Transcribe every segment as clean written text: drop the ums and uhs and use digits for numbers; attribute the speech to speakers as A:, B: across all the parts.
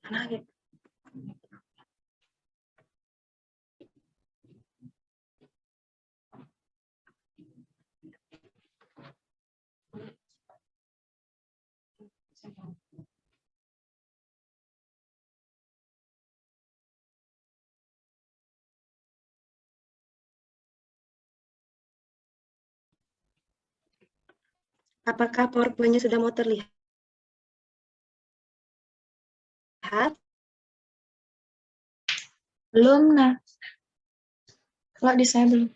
A: Mana gitu? Apakah PowerPoint-nya sudah mau terlihat?
B: Belum, nah. Kalau di saya belum.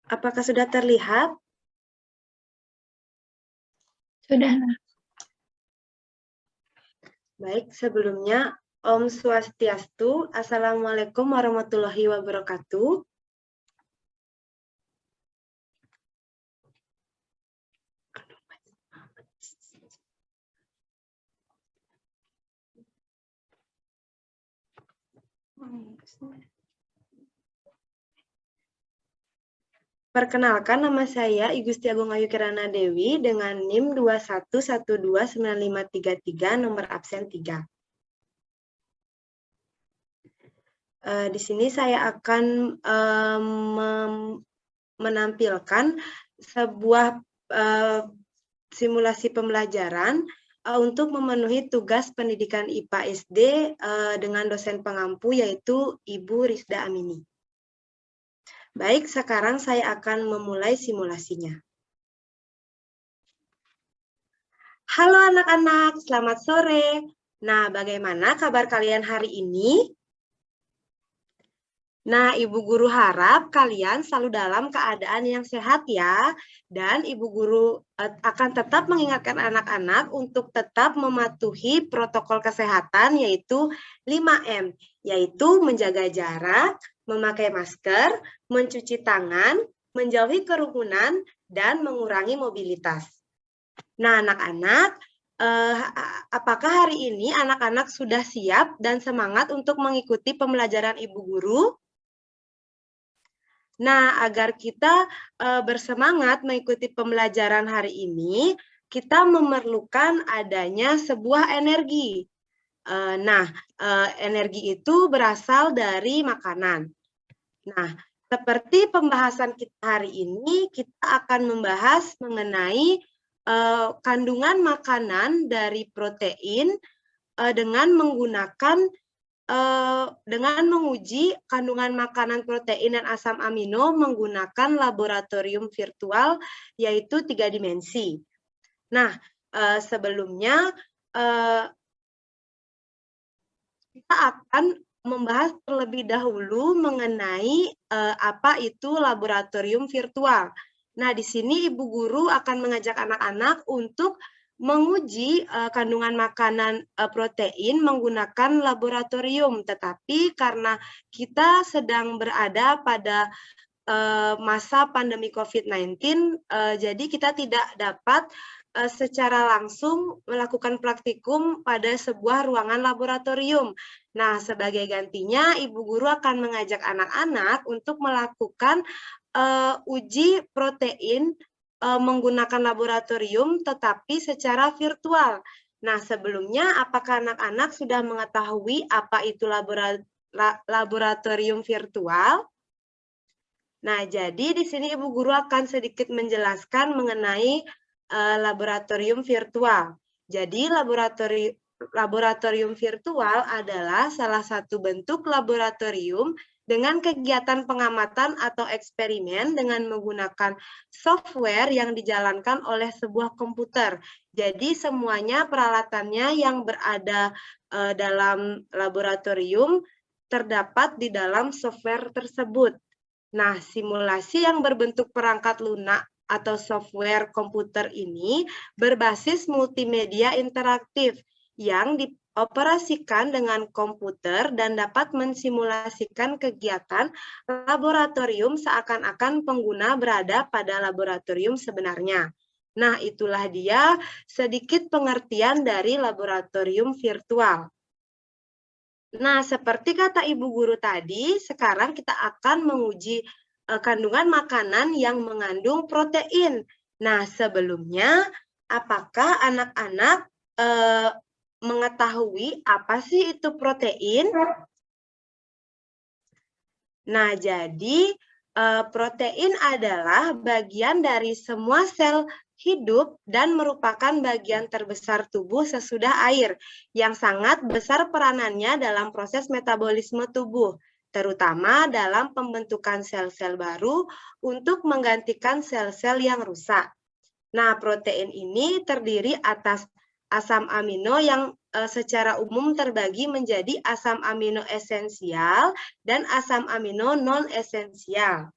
A: Apakah sudah terlihat?
B: Sudah, nah.
A: Baik, sebelumnya Om Swastiastu, Assalamualaikum warahmatullahi wabarakatuh. Perkenalkan, nama saya I Gusti Agung Ayu Kirana Dewi dengan NIM 21129533, nomor absen 3. Di sini saya akan menampilkan sebuah simulasi pembelajaran untuk memenuhi tugas pendidikan IPA SD dengan dosen pengampu yaitu Ibu Rizda Amini. Baik, sekarang saya akan memulai simulasinya. Halo anak-anak, selamat sore. Nah, bagaimana kabar kalian hari ini? Nah, Ibu Guru harap kalian selalu dalam keadaan yang sehat ya. Dan Ibu Guru akan tetap mengingatkan anak-anak untuk tetap mematuhi protokol kesehatan yaitu 5M, yaitu menjaga jarak, memakai masker, mencuci tangan, menjauhi kerumunan, dan mengurangi mobilitas. Nah, anak-anak, apakah hari ini anak-anak sudah siap dan semangat untuk mengikuti pembelajaran Ibu Guru? Nah, agar kita bersemangat mengikuti pembelajaran hari ini, kita memerlukan adanya sebuah energi. Energi itu berasal dari makanan. Nah, seperti pembahasan kita hari ini, kita akan membahas mengenai kandungan makanan dari protein dengan menguji kandungan makanan protein dan asam amino menggunakan laboratorium virtual yaitu 3 dimensi. Nah, sebelumnya kita akan membahas terlebih dahulu mengenai apa itu laboratorium virtual. Nah, di sini Ibu Guru akan mengajak anak-anak untuk menguji kandungan makanan protein menggunakan laboratorium, tetapi karena kita sedang berada pada masa pandemi COVID-19, jadi kita tidak dapat secara langsung melakukan praktikum pada sebuah ruangan laboratorium. Nah, sebagai gantinya, Ibu Guru akan mengajak anak-anak untuk melakukan uji protein menggunakan laboratorium, tetapi secara virtual. Nah, sebelumnya, apakah anak-anak sudah mengetahui apa itu laboratorium virtual? Nah, jadi di sini Ibu Guru akan sedikit menjelaskan mengenai laboratorium virtual. Jadi, laboratorium virtual adalah salah satu bentuk laboratorium dengan kegiatan pengamatan atau eksperimen dengan menggunakan software yang dijalankan oleh sebuah komputer. Jadi, semuanya peralatannya yang berada dalam laboratorium terdapat di dalam software tersebut. Nah, simulasi yang berbentuk perangkat lunak atau software komputer ini berbasis multimedia interaktif yang dioperasikan dengan komputer dan dapat mensimulasikan kegiatan laboratorium seakan-akan pengguna berada pada laboratorium sebenarnya. Nah, itulah dia sedikit pengertian dari laboratorium virtual. Nah, seperti kata Ibu Guru tadi, sekarang kita akan menguji kandungan makanan yang mengandung protein. Nah, sebelumnya, apakah anak-anak mengetahui apa sih itu protein? Nah, jadi protein adalah bagian dari semua sel hidup dan merupakan bagian terbesar tubuh sesudah air yang sangat besar peranannya dalam proses metabolisme tubuh, terutama dalam pembentukan sel-sel baru untuk menggantikan sel-sel yang rusak. Nah, protein ini terdiri atas asam amino yang secara umum terbagi menjadi asam amino esensial dan asam amino non-esensial.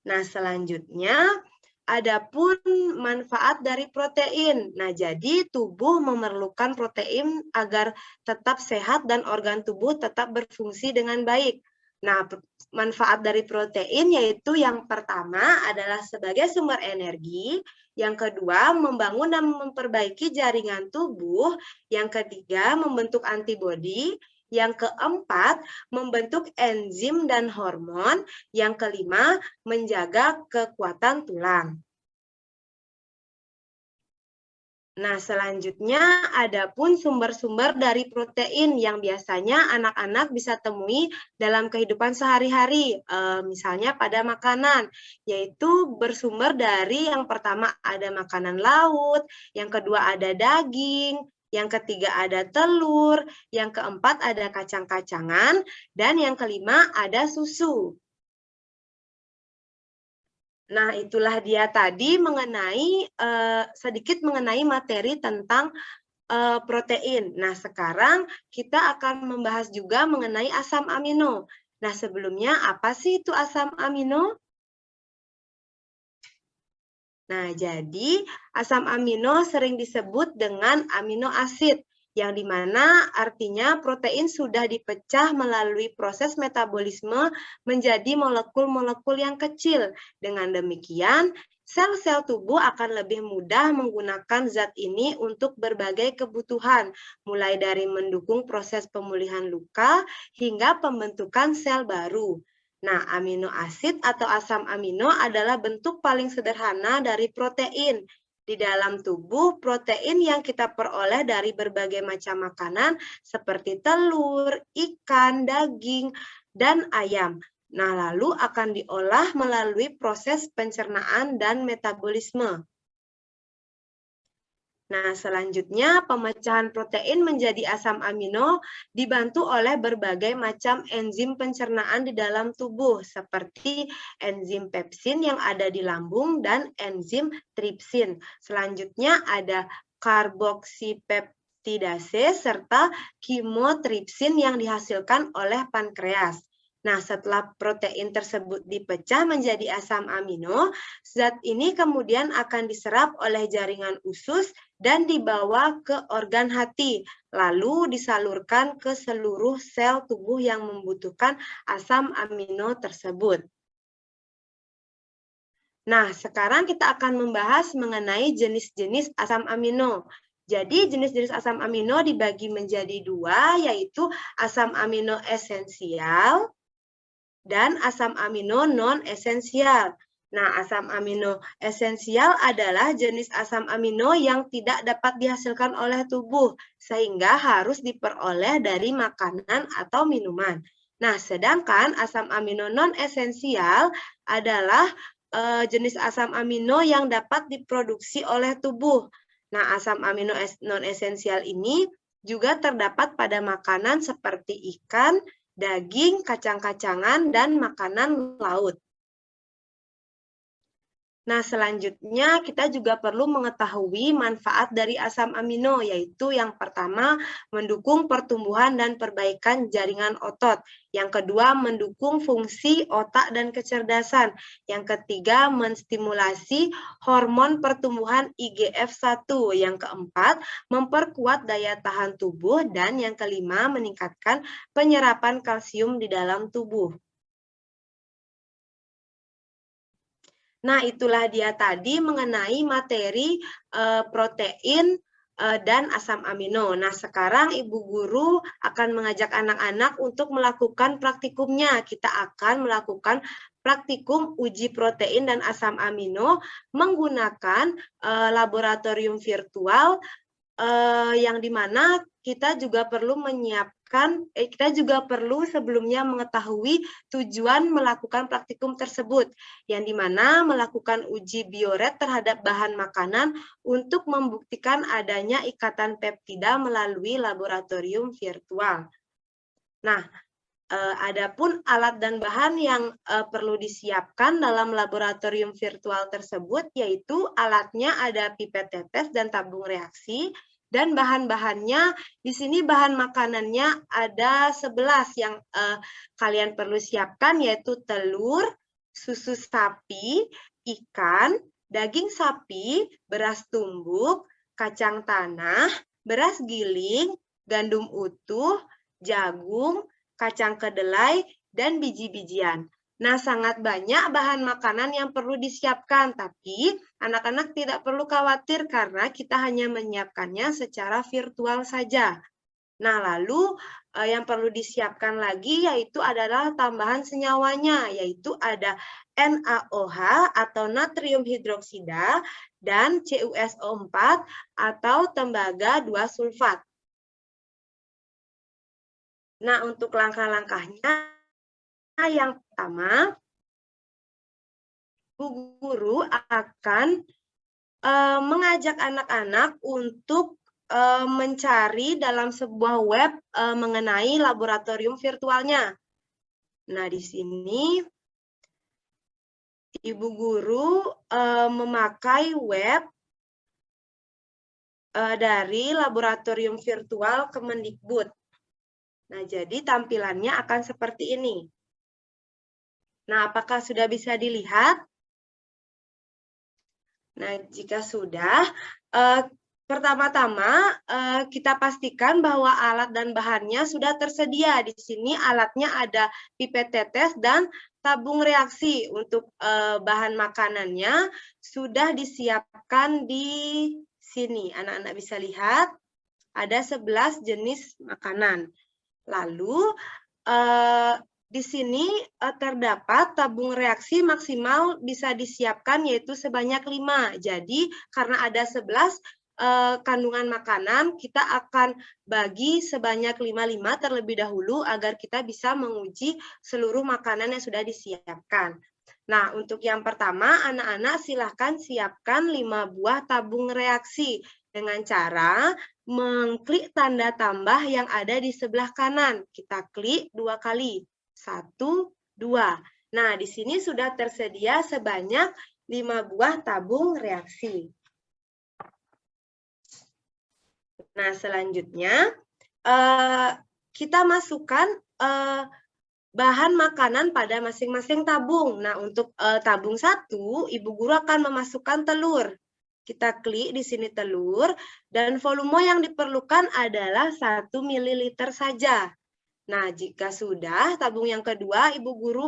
A: Nah, selanjutnya adapun manfaat dari protein. Nah, jadi tubuh memerlukan protein agar tetap sehat dan organ tubuh tetap berfungsi dengan baik. Nah, manfaat dari protein yaitu yang pertama adalah sebagai sumber energi, yang kedua membangun dan memperbaiki jaringan tubuh, yang ketiga membentuk antibodi, yang keempat membentuk enzim dan hormon, yang kelima menjaga kekuatan tulang. Nah, selanjutnya adapun sumber-sumber dari protein yang biasanya anak-anak bisa temui dalam kehidupan sehari-hari, misalnya pada makanan, yaitu bersumber dari yang pertama ada makanan laut, yang kedua ada daging, yang ketiga ada telur, yang keempat ada kacang-kacangan, dan yang kelima ada susu. Nah, itulah dia tadi mengenai sedikit mengenai materi tentang protein. Nah, sekarang kita akan membahas juga mengenai asam amino. Nah, sebelumnya apa sih itu asam amino? Nah, jadi asam amino sering disebut dengan amino asid, yang dimana artinya protein sudah dipecah melalui proses metabolisme menjadi molekul-molekul yang kecil. Dengan demikian, sel-sel tubuh akan lebih mudah menggunakan zat ini untuk berbagai kebutuhan, mulai dari mendukung proses pemulihan luka hingga pembentukan sel baru. Nah, amino asid atau asam amino adalah bentuk paling sederhana dari protein. Di dalam tubuh, protein yang kita peroleh dari berbagai macam makanan seperti telur, ikan, daging, dan ayam. Nah, lalu akan diolah melalui proses pencernaan dan metabolisme. Nah, selanjutnya pemecahan protein menjadi asam amino dibantu oleh berbagai macam enzim pencernaan di dalam tubuh, seperti enzim pepsin yang ada di lambung dan enzim tripsin. Selanjutnya ada karboksipeptidase serta kimotripsin yang dihasilkan oleh pankreas. Nah, setelah protein tersebut dipecah menjadi asam amino, zat ini kemudian akan diserap oleh jaringan usus dan dibawa ke organ hati, lalu disalurkan ke seluruh sel tubuh yang membutuhkan asam amino tersebut. Nah, sekarang kita akan membahas mengenai jenis-jenis asam amino. Jadi, jenis-jenis asam amino dibagi menjadi dua, yaitu asam amino esensial dan asam amino non-esensial. Nah, asam amino esensial adalah jenis asam amino yang tidak dapat dihasilkan oleh tubuh, sehingga harus diperoleh dari makanan atau minuman. Nah, sedangkan asam amino non-esensial adalah jenis asam amino yang dapat diproduksi oleh tubuh. Nah, asam amino non-esensial ini juga terdapat pada makanan seperti ikan, daging, kacang-kacangan, dan makanan laut. Nah, selanjutnya kita juga perlu mengetahui manfaat dari asam amino, yaitu yang pertama mendukung pertumbuhan dan perbaikan jaringan otot. Yang kedua, mendukung fungsi otak dan kecerdasan. Yang ketiga, menstimulasi hormon pertumbuhan IGF-1. Yang keempat, memperkuat daya tahan tubuh. Dan yang kelima, meningkatkan penyerapan kalsium di dalam tubuh. Nah, itulah dia tadi mengenai materi protein dan asam amino. Nah, sekarang Ibu Guru akan mengajak anak-anak untuk melakukan praktikumnya. Kita akan melakukan praktikum uji protein dan asam amino menggunakan laboratorium virtual yang dimana kita juga perlu menyiapkan, kita juga perlu sebelumnya mengetahui tujuan melakukan praktikum tersebut, yang dimana melakukan uji bioret terhadap bahan makanan untuk membuktikan adanya ikatan peptida melalui laboratorium virtual. Nah, adapun alat dan bahan yang perlu disiapkan dalam laboratorium virtual tersebut, yaitu alatnya ada pipet tetes dan tabung reaksi, dan bahan-bahannya di sini bahan makanannya ada 11 yang kalian perlu siapkan, yaitu telur, susu sapi, ikan, daging sapi, beras tumbuk, kacang tanah, beras giling, gandum utuh, jagung, kacang kedelai, dan biji-bijian. Nah, sangat banyak bahan makanan yang perlu disiapkan, tapi anak-anak tidak perlu khawatir karena kita hanya menyiapkannya secara virtual saja. Nah, lalu yang perlu disiapkan lagi yaitu adalah tambahan senyawanya, yaitu ada NaOH atau natrium hidroksida dan CuSO4 atau tembaga 2 sulfat. Nah, untuk langkah-langkahnya, yang pertama, Bu Guru akan mengajak anak-anak untuk mencari dalam sebuah web mengenai laboratorium virtualnya. Nah, di sini Ibu Guru memakai web dari laboratorium virtual Kemendikbud. Nah, jadi tampilannya akan seperti ini. Nah, apakah sudah bisa dilihat? Nah, jika sudah, pertama-tama kita pastikan bahwa alat dan bahannya sudah tersedia. Di sini alatnya ada pipet tetes dan tabung reaksi. Untuk bahan makanannya sudah disiapkan di sini. Anak-anak bisa lihat, ada 11 jenis makanan. Lalu, di sini terdapat tabung reaksi maksimal bisa disiapkan yaitu sebanyak 5. Jadi karena ada 11 kandungan makanan, kita akan bagi sebanyak 5 terlebih dahulu agar kita bisa menguji seluruh makanan yang sudah disiapkan. Nah, untuk yang pertama, anak-anak silahkan siapkan 5 buah tabung reaksi dengan cara mengklik tanda tambah yang ada di sebelah kanan. Kita klik 2 kali. 1, 2. Nah, di sini sudah tersedia sebanyak 5 buah tabung reaksi. Nah, selanjutnya kita masukkan bahan makanan pada masing-masing tabung. Nah, untuk tabung 1, Ibu Guru akan memasukkan telur. Kita klik di sini telur, dan volume yang diperlukan adalah 1 ml saja. Nah, jika sudah, tabung yang kedua, Ibu Guru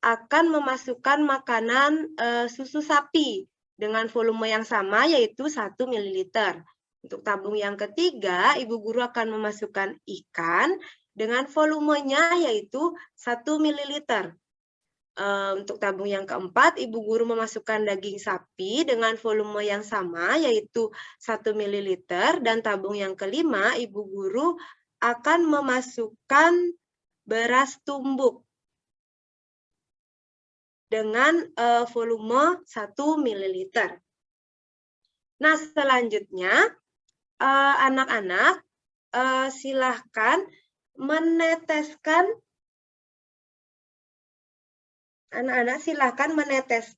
A: akan memasukkan makanan susu sapi dengan volume yang sama, yaitu 1 ml. Untuk tabung yang ketiga, Ibu Guru akan memasukkan ikan dengan volumenya yaitu 1 ml. Untuk tabung yang keempat, Ibu Guru memasukkan daging sapi dengan volume yang sama, yaitu 1 ml. Dan tabung yang kelima, Ibu Guru akan memasukkan beras tumbuk dengan volume 1 ml. Nah, selanjutnya, anak-anak silahkan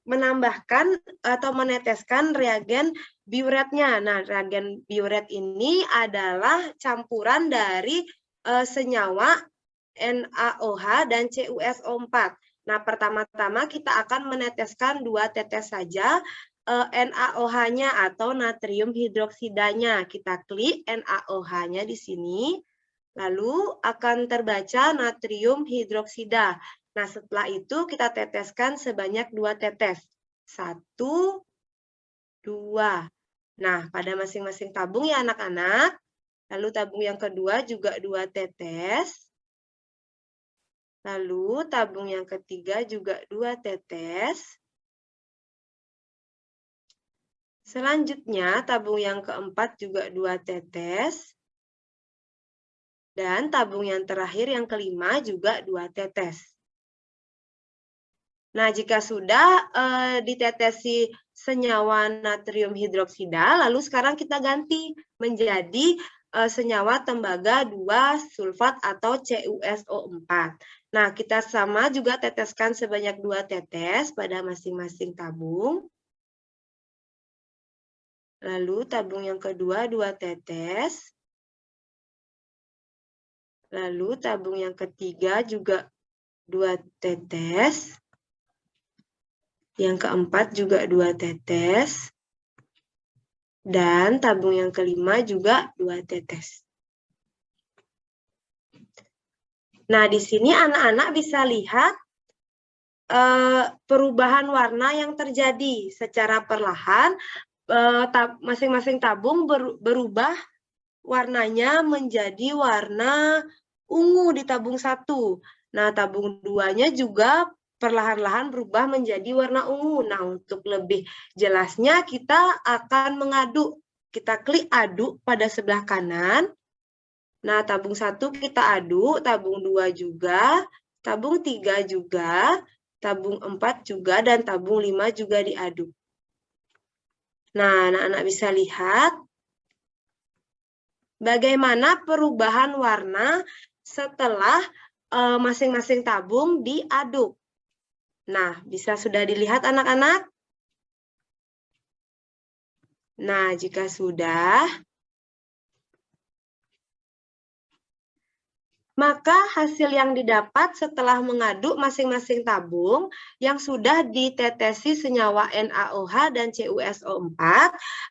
A: menambahkan atau meneteskan reagen biuretnya. Nah, reagen biuret ini adalah campuran dari senyawa NaOH dan CuSO4. Nah, pertama-tama kita akan meneteskan 2 tetes saja NaOH-nya atau natrium hidroksidanya. Kita klik NaOH-nya di sini, lalu akan terbaca natrium hidroksida. Nah, setelah itu kita teteskan sebanyak 2 tetes. 1, 2. Nah, pada masing-masing tabung ya anak-anak. Lalu tabung yang kedua juga 2 tetes. Lalu tabung yang ketiga juga 2 tetes. Selanjutnya tabung yang keempat juga 2 tetes. Dan tabung yang terakhir yang kelima juga 2 tetes. Nah, jika sudah ditetesi senyawa natrium hidroksida, lalu sekarang kita ganti menjadi senyawa tembaga 2 sulfat atau CuSO4. Nah, kita sama juga teteskan sebanyak 2 tetes pada masing-masing tabung. Lalu tabung yang kedua 2 tetes. Lalu tabung yang ketiga juga 2 tetes. Yang keempat juga 2 tetes. Dan tabung yang kelima juga 2 tetes. Nah, di sini anak-anak bisa lihat perubahan warna yang terjadi secara perlahan. Masing-masing tabung berubah warnanya menjadi warna ungu di tabung 1. Nah, tabung 2-nya juga perlahan-lahan berubah menjadi warna ungu. Nah, untuk lebih jelasnya kita akan mengaduk. Kita klik aduk pada sebelah kanan. Nah, tabung 1 kita aduk, tabung 2 juga, tabung 3 juga, tabung 4 juga, dan tabung 5 juga diaduk. Nah, anak-anak bisa lihat bagaimana perubahan warna setelah masing-masing tabung diaduk. Nah, bisa sudah dilihat anak-anak? Nah, jika sudah, maka hasil yang didapat setelah mengaduk masing-masing tabung yang sudah ditetesi senyawa NaOH dan CuSO4,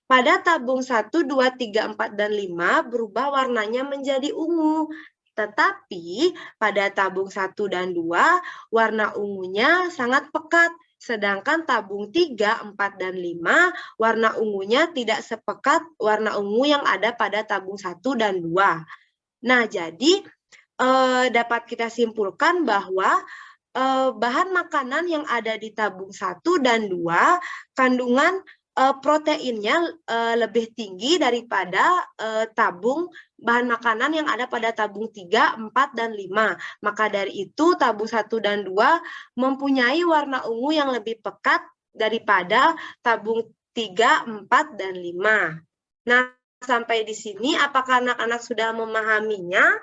A: pada tabung 1, 2, 3, 4, dan 5 berubah warnanya menjadi ungu. Tetapi pada tabung 1 dan 2, warna ungunya sangat pekat. Sedangkan tabung 3, 4, dan 5, warna ungunya tidak sepekat warna ungu yang ada pada tabung 1 dan 2. Nah, jadi dapat kita simpulkan bahwa bahan makanan yang ada di tabung 1 dan 2, kandungan proteinnya lebih tinggi daripada tabung bahan makanan yang ada pada tabung 3, 4, dan 5. Maka dari itu tabung 1 dan 2 mempunyai warna ungu yang lebih pekat daripada tabung 3, 4, dan 5. Nah, sampai di sini apakah anak-anak sudah memahaminya?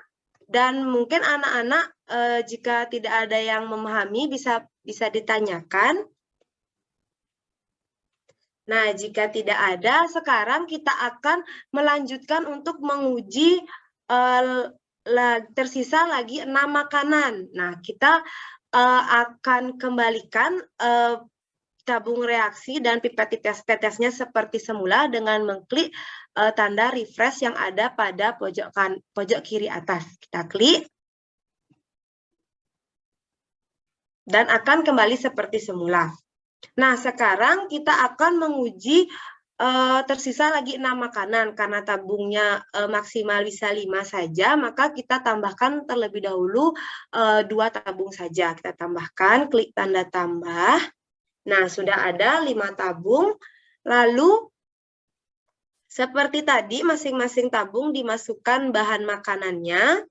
A: Dan mungkin anak-anak jika tidak ada yang memahami bisa ditanyakan. Nah, jika tidak ada, sekarang kita akan melanjutkan untuk menguji tersisa lagi 6 makanan. Nah, kita akan kembalikan tabung reaksi dan pipet tetesnya seperti semula dengan mengklik tanda refresh yang ada pada pojok kiri atas. Kita klik. Dan akan kembali seperti semula. Nah, sekarang kita akan menguji tersisa lagi 6 makanan. Karena tabungnya maksimal bisa 5 saja, maka kita tambahkan terlebih dahulu 2 tabung saja. Kita tambahkan, klik tanda tambah. Nah, sudah ada 5 tabung. Lalu, seperti tadi, masing-masing tabung dimasukkan bahan makanannya.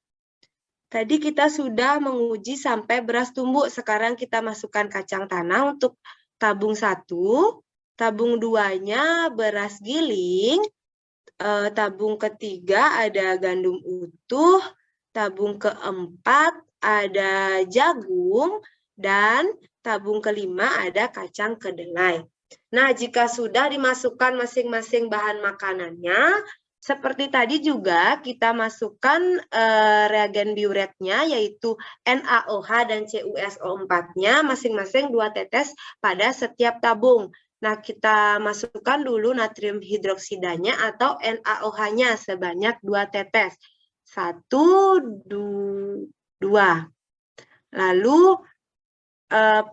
A: Tadi kita sudah menguji sampai beras tumbuk. Sekarang kita masukkan kacang tanah untuk tabung 1. Tabung 2-nya beras giling. Tabung ketiga ada gandum utuh. Tabung keempat ada jagung. Dan tabung kelima ada kacang kedelai. Nah, jika sudah dimasukkan masing-masing bahan makanannya, seperti tadi juga kita masukkan reagen biuretnya, yaitu NaOH dan CuSO4-nya masing-masing 2 tetes pada setiap tabung. Nah, kita masukkan dulu natrium hidroksidanya atau NaOH-nya sebanyak 2 tetes. 1, 2. Lalu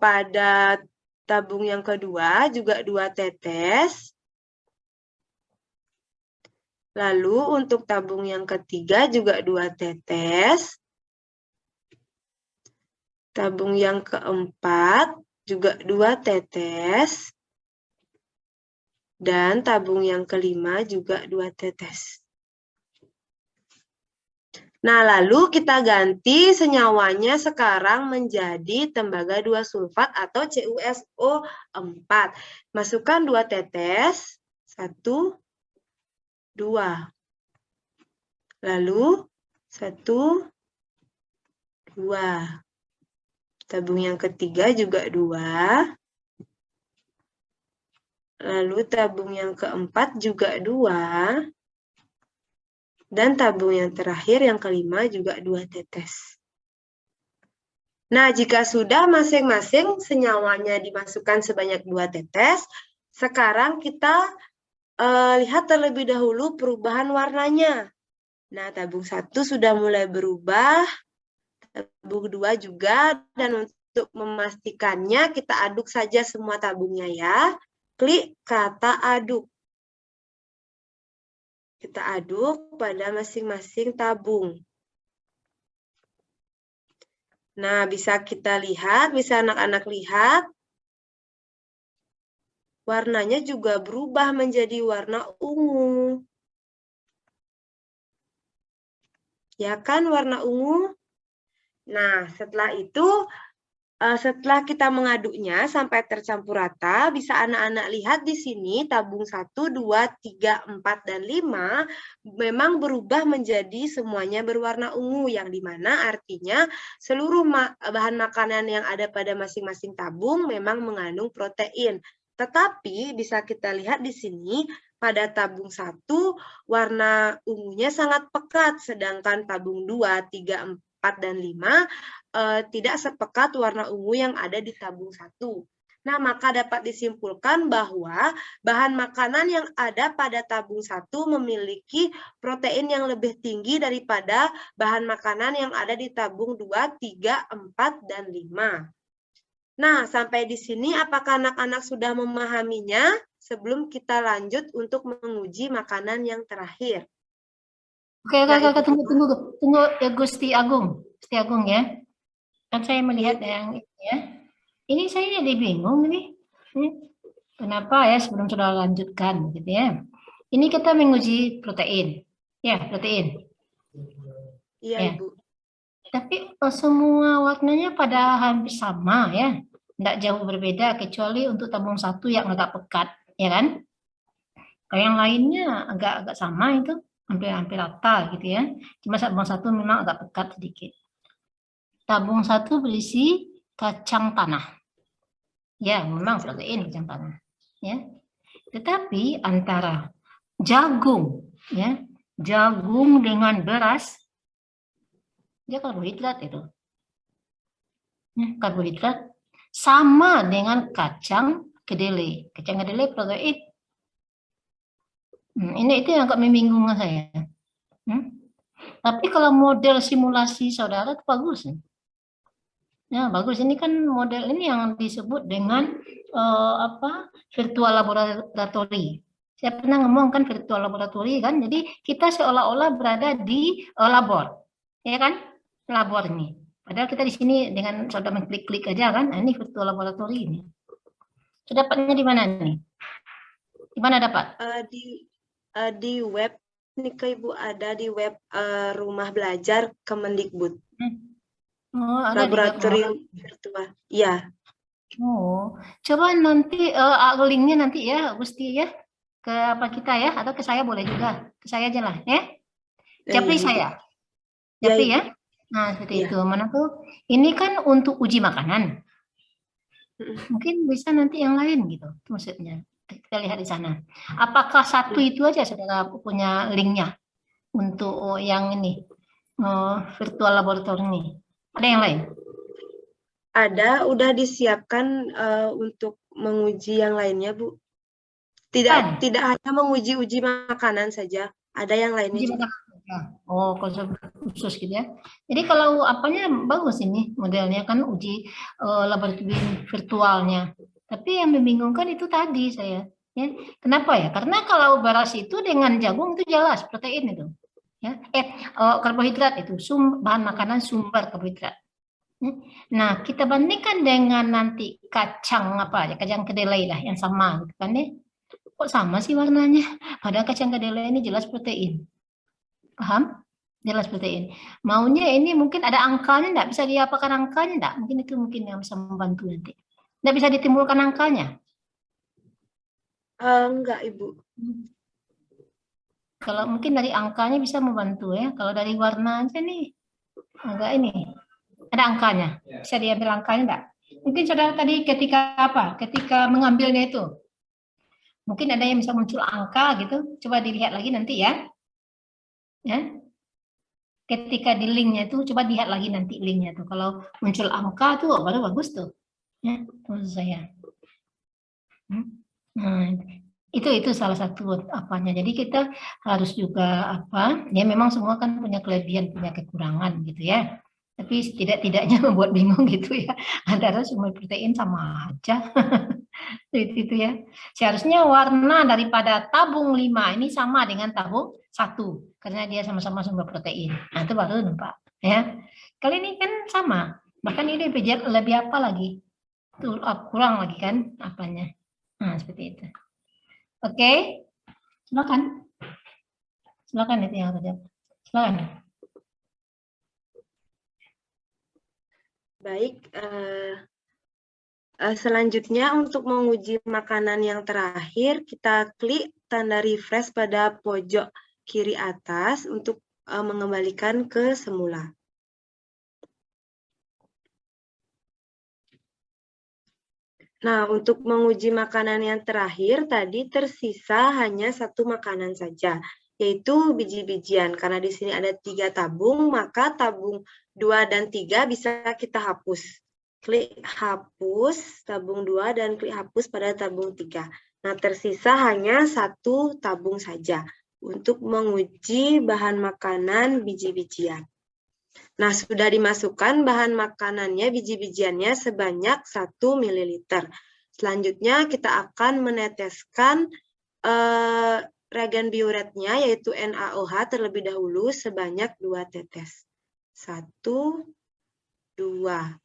A: pada tabung yang kedua juga 2 tetes. Lalu untuk tabung yang ketiga juga 2 tetes. Tabung yang keempat juga 2 tetes. Dan tabung yang kelima juga 2 tetes. Nah, lalu kita ganti senyawanya sekarang menjadi tembaga 2 sulfat atau CuSO4. Masukkan 2 tetes. 1, 2. Lalu 1, 2. Tabung yang ketiga juga 2. Lalu tabung yang keempat juga 2. Dan tabung yang terakhir yang kelima juga 2 tetes. Nah, jika sudah masing-masing senyawanya dimasukkan sebanyak 2 tetes, sekarang kita lihat terlebih dahulu perubahan warnanya. Nah, tabung 1 sudah mulai berubah, tabung 2 juga, dan untuk memastikannya kita aduk saja semua tabungnya ya. Klik kata aduk. Kita aduk pada masing-masing tabung. Nah, bisa kita lihat, bisa anak-anak lihat, warnanya juga berubah menjadi warna ungu. Ya kan, warna ungu? Nah, setelah itu, setelah kita mengaduknya sampai tercampur rata, bisa anak-anak lihat di sini tabung 1, 2, 3, 4, dan 5 memang berubah menjadi semuanya berwarna ungu, yang dimana artinya seluruh bahan makanan yang ada pada masing-masing tabung memang mengandung protein. Tetapi bisa kita lihat di sini pada tabung 1 warna ungunya sangat pekat, sedangkan tabung 2, 3, 4, dan 5 tidak sepekat warna ungu yang ada di tabung 1. Nah, maka dapat disimpulkan bahwa bahan makanan yang ada pada tabung 1 memiliki protein yang lebih tinggi daripada bahan makanan yang ada di tabung 2, 3, 4, dan 5. Nah, sampai di sini apakah anak-anak sudah memahaminya sebelum kita lanjut untuk menguji makanan yang terakhir?
B: Oke, tunggu ya Gusti Agung ya. Kan saya melihat yang ini ya. Ini saya jadi bingung ini. Kenapa ya sebelum sudah lanjutkan gitu ya. Ini kita menguji protein. Ya, protein.
A: Iya,
B: ya.
A: Ibu.
B: Tapi semua warnanya pada hampir sama ya. Tidak jauh berbeda kecuali untuk tabung 1 yang agak pekat, ya kan? Kalau yang lainnya agak sama itu, hampir rata gitu ya. Cuma tabung 1 memang agak pekat sedikit. Tabung 1 berisi kacang tanah. Ya, memang protein kacang tanah. Ya. Tetapi antara jagung, ya, jagung dengan beras, dia karbohidrat itu. Ya, karbohidrat sama dengan kacang kedelai. Kacang kedelai protein. Ini itu yang agak membingungkan saya. Tapi kalau model simulasi saudara itu bagus. Ya, bagus. Ini kan model ini yang disebut dengan virtual laboratory. Saya pernah ngomong kan virtual laboratory kan. Jadi kita seolah-olah berada di labor. Ya kan? Labor ini. Padahal kita di sini dengan saudara mengklik-klik aja kan. Nah, ini virtual laboratory ini. Sudah dapatnya di mana nih? Di mana dapat?
A: Di web nih Ibu, ada di web Rumah Belajar Kemendikbud.
B: Oh, ada
A: laboratorium virtual. Ya.
B: Oh, coba nanti linknya nanti ya, Gusti ya, ke apa kita ya, atau ke saya boleh juga, ke saya aja lah, ya. Japri saya, Japri ya. Nah seperti itu. Mana tuh? Ini kan untuk uji makanan. Mungkin bisa nanti yang lain gitu, maksudnya. Kita lihat di sana. Apakah satu itu aja saudara punya linknya untuk yang ini virtual laboratory ini? Ada yang lain?
A: Ada, udah disiapkan untuk menguji yang lainnya, Bu. Tidak hanya menguji makanan saja, ada yang lainnya juga.
B: Oh, khusus gitu ya. Jadi kalau apanya bagus ini modelnya kan uji laboratorium virtualnya. Tapi yang membingungkan itu tadi saya. Ya. Kenapa ya? Karena kalau beras itu dengan jagung itu jelas protein itu. Ya. Karbohidrat itu bahan makanan sumber karbohidrat. Nah, kita bandingkan dengan nanti kacang apa ya, kacang kedelai lah yang sama gitu kan ya. Kok sama sih warnanya? Padahal kacang kedelai ini jelas protein. Paham? Jelas protein. Maunya ini mungkin ada angkanya, enggak bisa diapakan angkanya enggak? Mungkin itu mungkin yang bisa membantu nanti. Enggak bisa ditimbulkan angkanya.
A: Enggak, Ibu.
B: Kalau mungkin dari angkanya bisa membantu ya. Kalau dari warna aja nih, agak ini. Ada angkanya. Bisa diambil angkanya enggak? Mungkin saudara tadi ketika apa? Ketika mengambilnya itu. Mungkin ada yang bisa muncul angka gitu. Coba dilihat lagi nanti ya. Ya. Ketika di linknya itu, coba lihat lagi nanti linknya tuh. Kalau muncul angka tuh baru bagus tuh. Ya, menurut saya. Nah, itu salah satu apanya. Jadi kita harus juga apa? Ya memang semua kan punya kelebihan, punya kekurangan gitu ya. Tapi tidak-tidaknya membuat bingung gitu ya. Antara sumber protein sama aja. itu ya. Seharusnya warna daripada tabung 5 ini sama dengan tabung 1 karena dia sama-sama sumber protein. Nah, itu baru nampak ya. Kali ini kan sama. Bahkan ini lebih apa lagi? Tuh kurang lagi kan apanya. Nah, seperti itu. Oke. Silakan. Silakan itu yang terjadi. Silakan.
A: Baik, selanjutnya untuk menguji makanan yang terakhir, kita klik tanda refresh pada pojok kiri atas untuk mengembalikan ke semula. Nah, untuk menguji makanan yang terakhir, tadi tersisa hanya satu makanan saja, yaitu biji-bijian. Karena di sini ada 3 tabung, maka tabung 2 dan 3 bisa kita hapus. Klik hapus tabung 2 dan klik hapus pada tabung 3. Nah, tersisa hanya satu tabung saja untuk menguji bahan makanan biji-bijian. Nah, sudah dimasukkan bahan makanannya, biji-bijiannya sebanyak 1 ml. Selanjutnya kita akan meneteskan reagen biuretnya, yaitu NaOH terlebih dahulu sebanyak 2 tetes. 1, 2.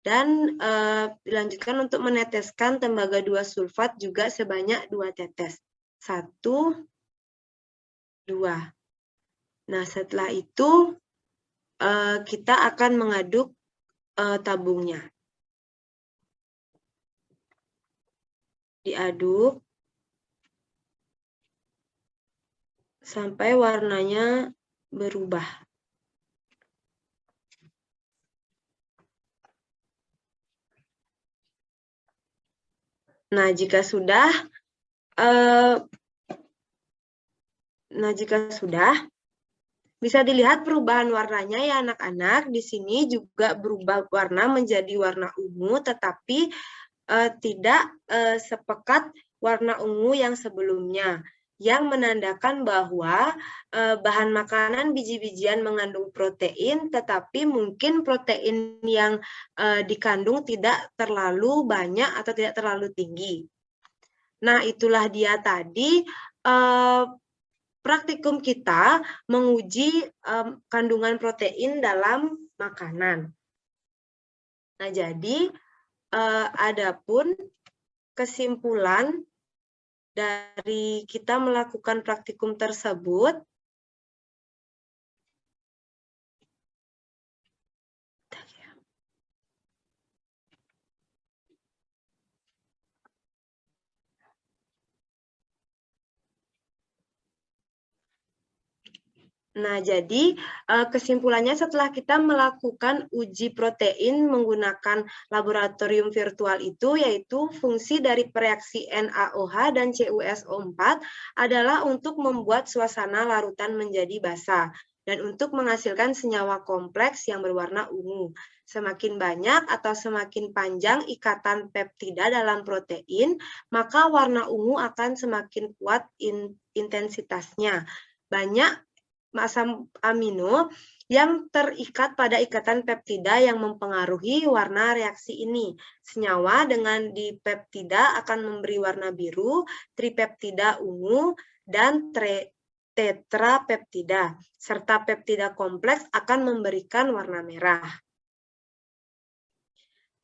A: Dan dilanjutkan untuk meneteskan tembaga 2 sulfat juga sebanyak 2 tetes. 1, 2. Nah, setelah itu kita akan mengaduk tabungnya. Diaduk sampai warnanya berubah. Nah, jika sudah, bisa dilihat perubahan warnanya ya anak-anak. Di sini juga berubah warna menjadi warna ungu, tetapi tidak sepekat warna ungu yang sebelumnya, yang menandakan bahwa bahan makanan biji-bijian mengandung protein, tetapi mungkin protein yang dikandung tidak terlalu banyak atau tidak terlalu tinggi. Nah, itulah dia tadi praktikum kita menguji kandungan protein dalam makanan. Nah, jadi adapun kesimpulan dari kita melakukan praktikum tersebut, nah, jadi kesimpulannya setelah kita melakukan uji protein menggunakan laboratorium virtual itu, yaitu fungsi dari reaksi NaOH dan CuSO4 adalah untuk membuat suasana larutan menjadi basah dan untuk menghasilkan senyawa kompleks yang berwarna ungu. Semakin banyak atau semakin panjang ikatan peptida dalam protein, maka warna ungu akan semakin kuat intensitasnya. Banyak asam amino yang terikat pada ikatan peptida yang mempengaruhi warna reaksi ini. Senyawa dengan dipeptida akan memberi warna biru, tripeptida ungu, dan tetrapeptida, serta peptida kompleks akan memberikan warna merah.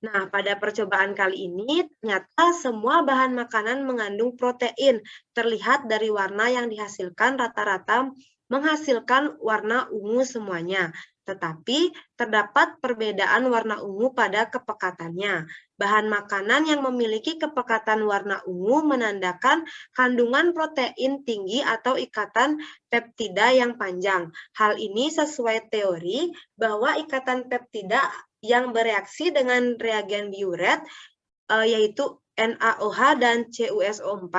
A: Nah, pada percobaan kali ini, ternyata semua bahan makanan mengandung protein. Terlihat dari warna yang dihasilkan rata-rata menghasilkan warna ungu semuanya. Tetapi, terdapat perbedaan warna ungu pada kepekatannya. Bahan makanan yang memiliki kepekatan warna ungu menandakan kandungan protein tinggi atau ikatan peptida yang panjang. Hal ini sesuai teori bahwa ikatan peptida yang bereaksi dengan reagen biuret, yaitu NaOH dan CuSO4,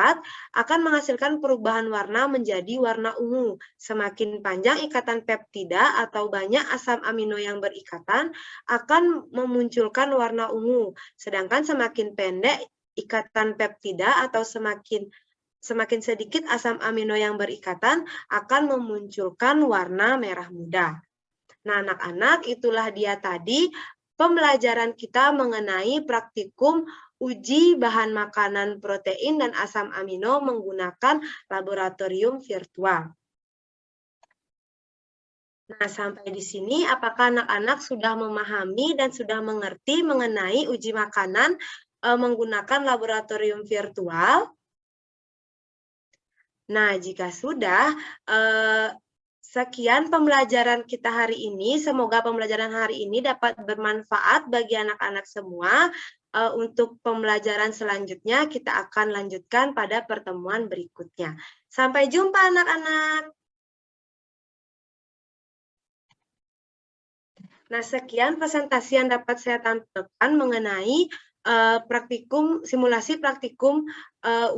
A: akan menghasilkan perubahan warna menjadi warna ungu. Semakin panjang ikatan peptida atau banyak asam amino yang berikatan, akan memunculkan warna ungu. Sedangkan semakin pendek ikatan peptida atau semakin sedikit asam amino yang berikatan, akan memunculkan warna merah muda. Nah, anak-anak, itulah dia tadi pembelajaran kita mengenai praktikum uji bahan makanan protein dan asam amino menggunakan laboratorium virtual. Nah, sampai di sini apakah anak-anak sudah memahami dan sudah mengerti mengenai uji makanan menggunakan laboratorium virtual? Nah, jika sudah, sekian pembelajaran kita hari ini. Semoga pembelajaran hari ini dapat bermanfaat bagi anak-anak semua. Untuk pembelajaran selanjutnya kita akan lanjutkan pada pertemuan berikutnya. Sampai jumpa anak-anak. Nah, sekian presentasi yang dapat saya tampilkan mengenai simulasi praktikum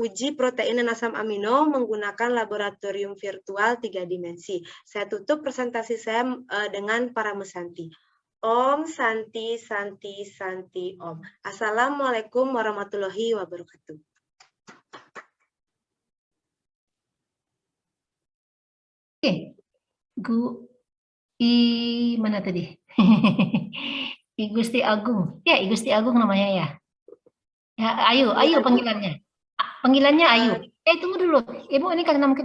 A: uji protein dan asam amino menggunakan laboratorium virtual 3 dimensi. Saya tutup presentasi saya dengan Paramesanti. Om Santi Santi Santi Om. Assalamualaikum warahmatullahi wabarakatuh.
B: Oke, mana tadi? I Gusti Agung. Ya, I Gusti Agung namanya ya. Ya, Ayu panggilannya. Panggilannya Ayu. Tunggu dulu. Ibu ini karena mungkin